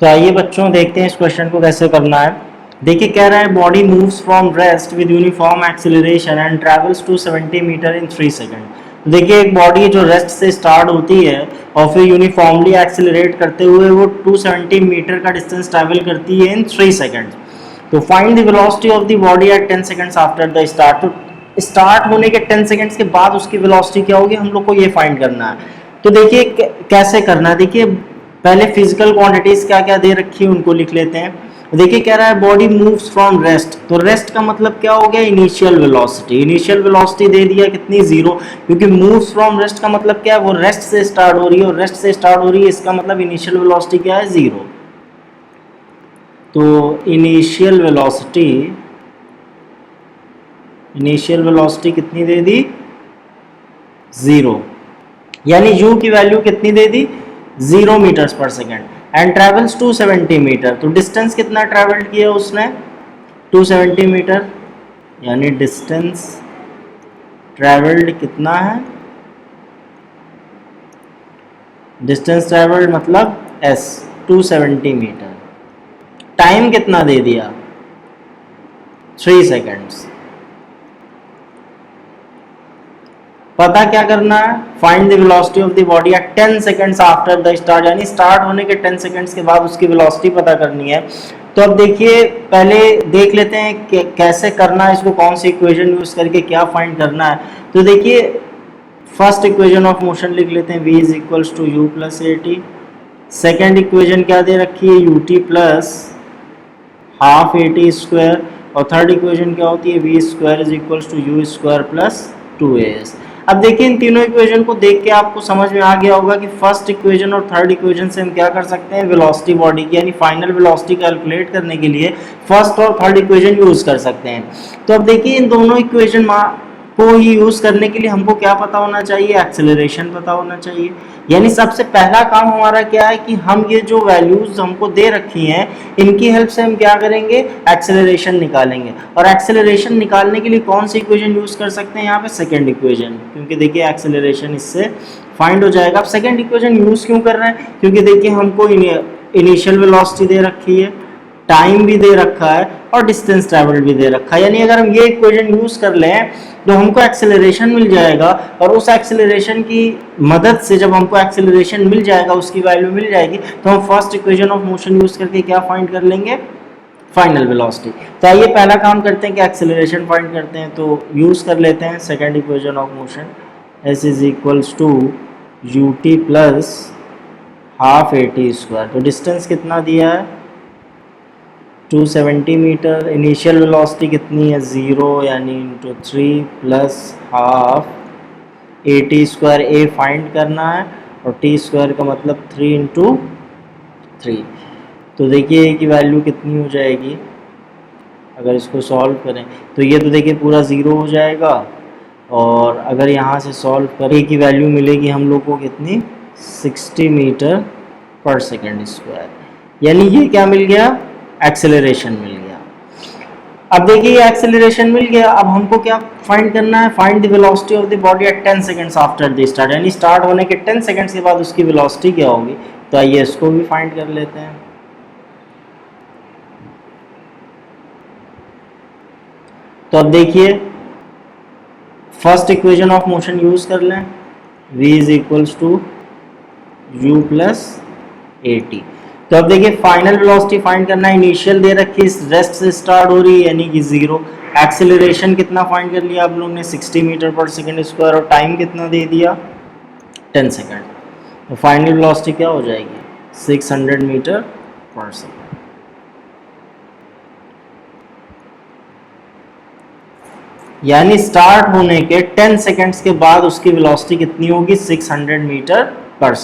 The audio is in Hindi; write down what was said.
तो आइए बच्चों देखते हैं इस क्वेश्चन को कैसे करना है। देखिए कह रहा है body moves from rest with uniform acceleration and travels to 70 metre in 3 second. तो देखिए एक बॉडी जो रेस्ट से स्टार्ट होती है और फिर यूनिफॉर्मली एक्सीलरेट करते हुए वो 270 मीटर का डिस्टेंस ट्रैवल करती है इन 3 सेकंड। तो find the velocity of the body at 10 seconds after the start. तो स्टार्ट होने के 10 सेकंड्स के बाद उसकी वेलोसिटी क्या होगी, हम लोग को ये फाइंड करना है। तो देखिए कैसे करना है, देखिए पहले फिजिकल क्वांटिटीज क्या क्या दे रखी है उनको लिख लेते हैं। देखिए कह रहा है बॉडी मूव्स फ्रॉम रेस्ट, तो रेस्ट का मतलब क्या हो गया, इनिशियल वेलोसिटी। इनिशियल वेलोसिटी दे दिया कितनी, 0, क्योंकि मूव्स फ्रॉम रेस्ट का मतलब क्या है, वो रेस्ट से स्टार्ट हो रही है और रेस्ट से स्टार्ट हो रही है, इसका मतलब इनिशियल वेलोसिटी क्या है, 0। तो इनिशियल वेलोसिटी कितनी दे दी, 0, यानी u की वैल्यू कितनी दे दी, 0 मीटर्स पर सेकेंड एंड ट्रेवल्स 270 मीटर। तो डिस्टेंस कितना ट्रेवल्ड किया उसने, 270 मीटर, यानी डिस्टेंस ट्रेवल्ड कितना है, डिस्टेंस ट्रेवल्ड मतलब s, 270 मीटर। टाइम कितना दे दिया, 3 सेकेंड्स। पता क्या करना है, find the velocity of the body at 10 seconds after the start, यानी स्टार्ट होने के 10 सेकंड्स के बाद उसकी वेलोसिटी पता करनी है। तो अब देखिए पहले देख लेते हैं कैसे करना है इसको, कौन सी इक्वेशन यूज करके क्या फाइंड करना है। तो देखिए फर्स्ट इक्वेशन ऑफ मोशन लिख लेते हैं, v is equals to u plus a t. Second equation क्या दे रखी है, u t plus half a t square. और थर्ड इक्वेशन क्या होती है, v square is equals to u square plus 2as। अब देखिए इन तीनों इक्वेशन को देख के आपको समझ में आ गया होगा कि फर्स्ट इक्वेशन और थर्ड इक्वेशन से हम क्या कर सकते हैं, वेलोसिटी बॉडी की यानी फाइनल वेलोसिटी कैलकुलेट करने के लिए फर्स्ट और थर्ड इक्वेशन यूज कर सकते हैं। तो अब देखिए इन दोनों इक्वेशन को ही यूज करने के लिए हमको क्या पता होना चाहिए, एक्सेलरेशन पता होना चाहिए। यानी सबसे पहला काम हमारा क्या है कि हम ये जो वैल्यूज हमको दे रखी हैं इनकी हेल्प से हम क्या करेंगे, एक्सेलरेशन निकालेंगे। और एक्सेलरेशन निकालने के लिए कौन सी इक्वेशन यूज कर सकते हैं, यहाँ पे सेकंड इक्वेशन, क्योंकि देखिए एक्सेलरेशन इससे फाइंड हो जाएगा। अब सेकंड इक्वेशन यूज क्यों कर रहे हैं, क्योंकि देखिए हमको इनिशियल वेलोसिटी दे रखी है, टाइम भी दे रखा है और डिस्टेंस ट्रैवल भी दे रखा है। यानी अगर हम ये इक्वेशन यूज कर लें तो हमको एक्सेलरेशन मिल जाएगा, और उस एक्सेलरेशन की मदद से जब हमको एक्सेलरेशन मिल जाएगा, उसकी वैल्यू मिल जाएगी, तो हम first equation of motion use करके क्या फाइंड कर लेंगे, फाइनल वेलोसिटी। तो आइए पहला काम करते हैं कि एक्सेलरेशन फाइंड करते हैं। तो यूज कर लेते हैं second equation of motion, s is equals to u t plus half a t square. तो डिस्टेंस कितना दिया है, 270 मीटर। इनिशियल वेलोसिटी कितनी है, 0, यानी into 3 plus half a t square, A find करना है और टी स्क्वायर का मतलब 3 इंटू 3। तो देखिए ए की वैल्यू कितनी हो जाएगी, अगर इसको सॉल्व करें तो ये तो देखिए पूरा 0 हो जाएगा, और अगर यहाँ से सॉल्व करें ए की वैल्यू मिलेगी हम लोग को कितनी, 60 मीटर पर सेकेंड स्क्वायर। यानी ये क्या मिल गया, एक्सेलरेशन मिल गया। अब देखिए ये एक्सेलरेशन मिल गया, अब हमको क्या फाइंड करना है, find the velocity of the body at 10 seconds after the start, यानी स्टार्ट होने के 10 सेकंड्स के बाद उसकी वेलोसिटी क्या होगी। तो आइए इसको भी फाइंड कर लेते हैं। तो अब देखिए first equation of motion use कर लें, v is equals to u plus a t. तो अब देखिए फाइनल वेलोसिटी फाइंड करना है, इनिशियल दे रखी, रेस्ट से स्टार्ट हो रही है यानी कि 0। एक्सेलरेशन कितना फाइंड कर लिया आप लोग ने, 60 मीटर पर सेकेंड स्क्वायर, और टाइम कितना दे दिया, 10 सेकेंड। तो फाइनल वेलोसिटी क्या हो जाएगी, 600 मीटर पर सेकेंड। यानी स्टार्ट होने के 10 सेकेंड्स के बाद उसकी वेलोसिटी कितनी होगी, 600 मीटर पर सेकेंड।